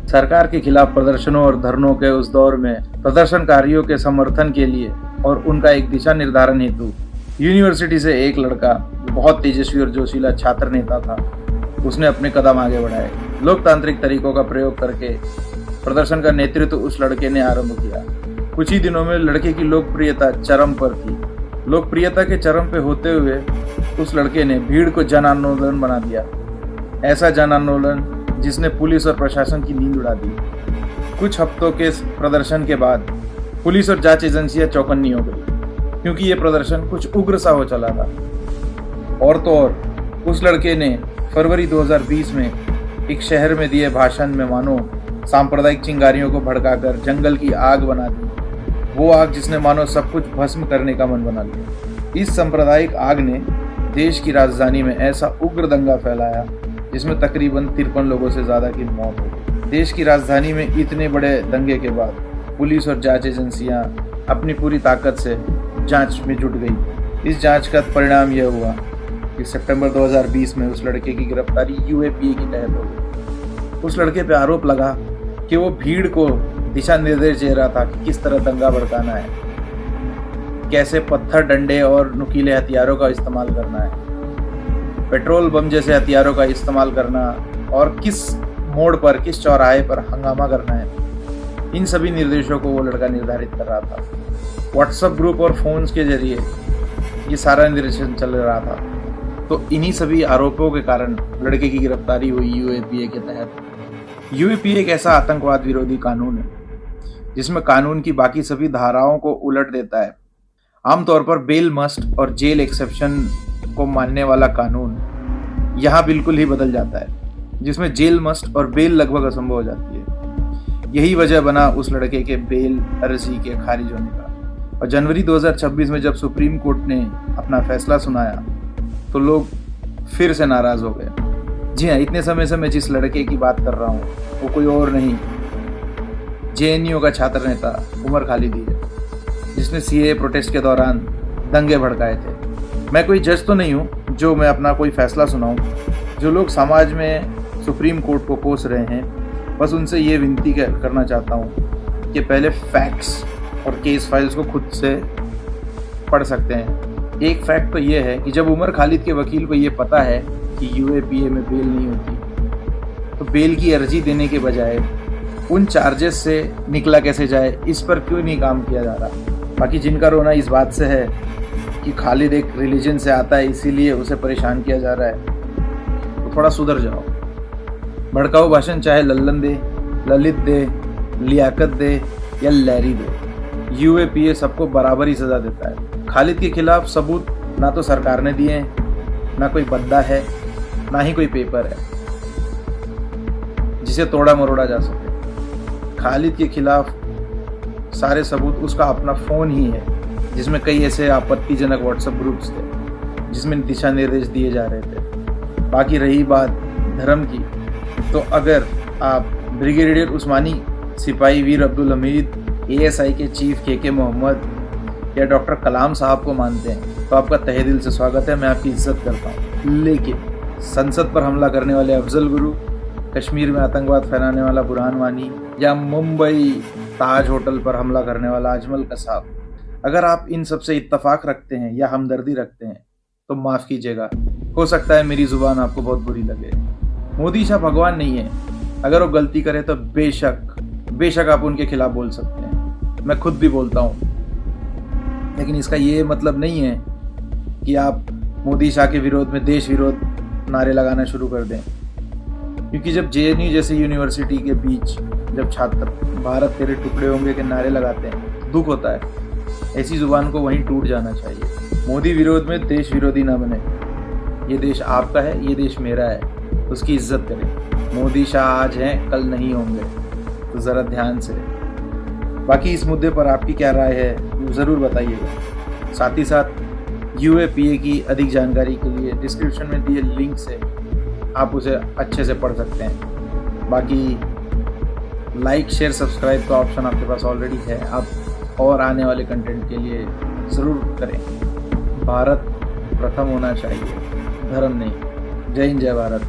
सरकार के खिलाफ प्रदर्शनों और धरनों के उस दौर में प्रदर्शनकारियों के समर्थन के लिए और उनका एक दिशा निर्धारण हेतु यूनिवर्सिटी से एक लड़का जो बहुत तेजस्वी और जोशीला छात्र नेता था, उसने अपने कदम आगे बढ़ाए। लोकतांत्रिक तरीकों का प्रयोग करके प्रदर्शन का नेतृत्व उस लड़के ने आरंभ किया। कुछ ही दिनों में लड़के की लोकप्रियता चरम पर थी। लोकप्रियता के चरम पे होते हुए उस लड़के ने भीड़ को जन आंदोलन बना दिया। ऐसा जन आंदोलन जिसने पुलिस और प्रशासन की नींद उड़ा दी। कुछ हफ्तों के प्रदर्शन के बाद पुलिस और जांच एजेंसियां चौकन्नी हो गई, क्योंकि ये प्रदर्शन कुछ उग्र सा हो चला था। और तो और उस लड़के ने फरवरी 2020 में एक शहर में दिए भाषण में मानो सांप्रदायिक चिंगारियों को भड़काकर जंगल की आग बना दी। वो आग जिसने मानो सब कुछ भस्म करने का मन बना लिया। इस सांप्रदायिक आग ने देश की राजधानी में ऐसा उग्र दंगा फैलाया जिसमें तकरीबन 53 लोगों से ज़्यादा की मौत हो गई। देश की राजधानी में इतने बड़े दंगे के बाद पुलिस और जांच एजेंसियां अपनी पूरी ताकत से जांच में जुट गई। इस जांच का परिणाम यह हुआ कि सितंबर 2020 में उस लड़के की गिरफ्तारी यूएपीए की तहत हो गई। उस लड़के पे आरोप लगा कि वो भीड़ को दिशा निर्देश दे रहा था कि किस तरह दंगा भड़काना है, कैसे पत्थर, डंडे और नुकीले हथियारों का इस्तेमाल करना है, पेट्रोल बम जैसे हथियारों का इस्तेमाल करना और किस मोड़ पर, किस चौराहे पर हंगामा करना है। इन सभी निर्देशों को वो लड़का निर्धारित कर रहा था। व्हाट्सएप ग्रुप और फोन्स के जरिए ये सारा निर्देशन चल रहा था। तो इन्हीं सभी आरोपों के कारण लड़के की गिरफ्तारी हुई यूएपीए के तहत। यूएपीए एक ऐसा आतंकवाद विरोधी कानून है जिसमें कानून की बाकी सभी धाराओं को उलट देता है। आमतौर पर बेल मस्ट और जेल एक्सेप्शन को मानने वाला कानून यहाँ बिल्कुल ही बदल जाता है, जिसमें जेल मस्ट और बेल लगभग असंभव हो जाती है। यही वजह बना उस लड़के के बेल अर्जी के खारिज होने का। और जनवरी 2026 में जब सुप्रीम कोर्ट ने अपना फैसला सुनाया तो लोग फिर से नाराज हो गए। जी हाँ, इतने समय से मैं जिस लड़के की बात कर रहा हूँ वो कोई और नहीं, जेएनयू का छात्र नेता उमर खालिदी है, जिसने सीएए प्रोटेस्ट के दौरान दंगे भड़काए थे। मैं कोई जज तो नहीं हूँ जो मैं अपना कोई फैसला सुनाऊँ। जो लोग समाज में सुप्रीम कोर्ट को कोस रहे हैं, बस उनसे ये विनती करना चाहता हूँ कि पहले फैक्ट्स और केस फाइल्स को खुद से पढ़ सकते हैं। एक फैक्ट तो ये है कि जब उमर खालिद के वकील को ये पता है कि यूएपीए में बेल नहीं होती, तो बेल की अर्जी देने के बजाय उन चार्जेस से निकला कैसे जाए, इस पर क्यों नहीं काम किया जा रहा। बाकी जिनका रोना इस बात से है कि खालिद एक रिलीजन से आता है इसीलिए उसे परेशान किया जा रहा है, तो थोड़ा सुधर जाओ। भड़काऊ भाषण चाहे लल्लन दे, ललित दे, लियाकत दे या लैरी दे, यूएपीए सबको बराबर ही सजा देता है। खालिद के खिलाफ सबूत ना तो सरकार ने दिए हैं, ना कोई बंदा है, ना ही कोई पेपर है जिसे तोड़ा मरोड़ा जा सके। खालिद के खिलाफ सारे सबूत उसका अपना फ़ोन ही है, जिसमें कई ऐसे आपत्तिजनक व्हाट्सएप ग्रुप्स थे जिसमें दिशा निर्देश दिए जा रहे थे। बाकी रही बात धर्म की, तो अगर आप ब्रिगेडियर उस्मानी, सिपाही वीर अब्दुल हमीद, एएसआई के चीफ के मोहम्मद या डॉक्टर कलाम साहब को मानते हैं तो आपका तहे दिल से स्वागत है, मैं आपकी इज्जत करता हूँ। लेकिन संसद पर हमला करने वाले अफजल गुरु, कश्मीर में आतंकवाद फैलाने वाला बुरहान वानी या मुंबई ताज होटल पर हमला करने वाला अजमल कसाब, अगर आप इन सब से इत्तफाक रखते हैं या हमदर्दी रखते हैं तो माफ़ कीजिएगा, हो सकता है मेरी ज़ुबान आपको बहुत बुरी लगे। मोदी शाह भगवान नहीं है, अगर वो गलती करे तो बेशक आप उनके खिलाफ बोल सकते हैं, मैं खुद भी बोलता हूँ। लेकिन इसका ये मतलब नहीं है कि आप मोदी शाह के विरोध में देश विरोध नारे लगाना शुरू कर दें, क्योंकि जब जेएनयू जैसी यूनिवर्सिटी के बीच जब छात्र भारत तेरे टुकड़े होंगे के नारे लगाते हैं, दुख होता है। ऐसी जुबान को वहीं टूट जाना चाहिए। मोदी विरोध में देश विरोधी ना बने। ये देश आपका है, ये देश मेरा है, उसकी इज्जत करें। मोदी शाह आज हैं, कल नहीं होंगे, तो ज़रा ध्यान से। बाकी इस मुद्दे पर आपकी क्या राय है ज़रूर बताइएगा। साथ ही साथ यूएपीए की अधिक जानकारी के लिए डिस्क्रिप्शन में दिए लिंक से आप उसे अच्छे से पढ़ सकते हैं। बाकी लाइक, शेयर, सब्सक्राइब का ऑप्शन आपके पास ऑलरेडी है, आप और आने वाले कंटेंट के लिए ज़रूर करें। भारत प्रथम होना चाहिए, धर्म नहीं। जय हिंद, जय भारत।